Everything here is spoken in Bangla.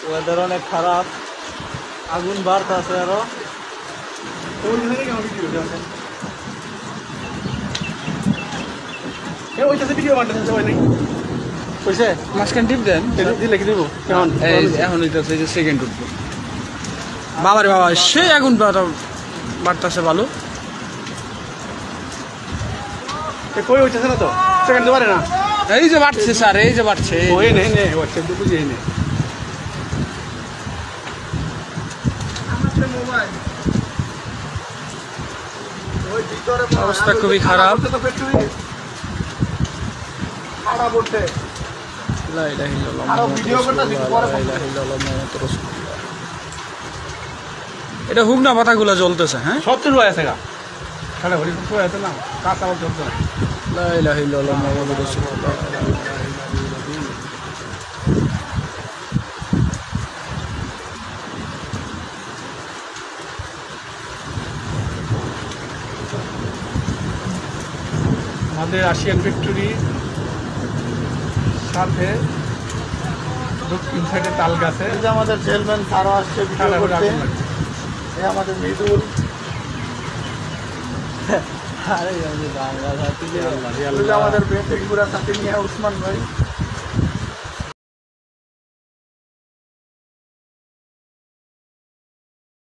ওয়েদার অনেক খারাপ, আগুন বাড়তেছে আরো। মাঝখান টিপ দেন, এখন সেকেন্ড উঠবো। বাবারে বাবা, সেই আগুন বাড়তেছে ভালো। কই হইতেছে না তো, সেকেন্ড তো পারে না। এই যে বাড়ছে স্যার, এই যে বাড়ছে। ওই নেই নেই হচ্ছে তো বুঝিয়ে নেই। অবস্থা খুবই খারাপ। এটা হুগনা পাতাগুলো জ্বলতেছে। হ্যাঁ, সত্তর রুপা আছে গা, সাড়ে ঘড়ি সত্তর আছে না, কাঁচা আবার চলছে না। লা ইলাহা ইল্লাল্লাহ মুহাম্মাদুর রাসূলুল্লাহ। আমাদের রাশিয়ান ফ্যাক্টরি সাথে দক্ষিণ সাইডে তাল গাছে আমাদের চেয়ারম্যান তারও আসছে ভিডিও করতে। এই আমাদের মৃদুল, আরে আমাদের বাংলা সাথী, আমাদের বেতেগুড়া সাথী নিয়ে উসমান ভাই।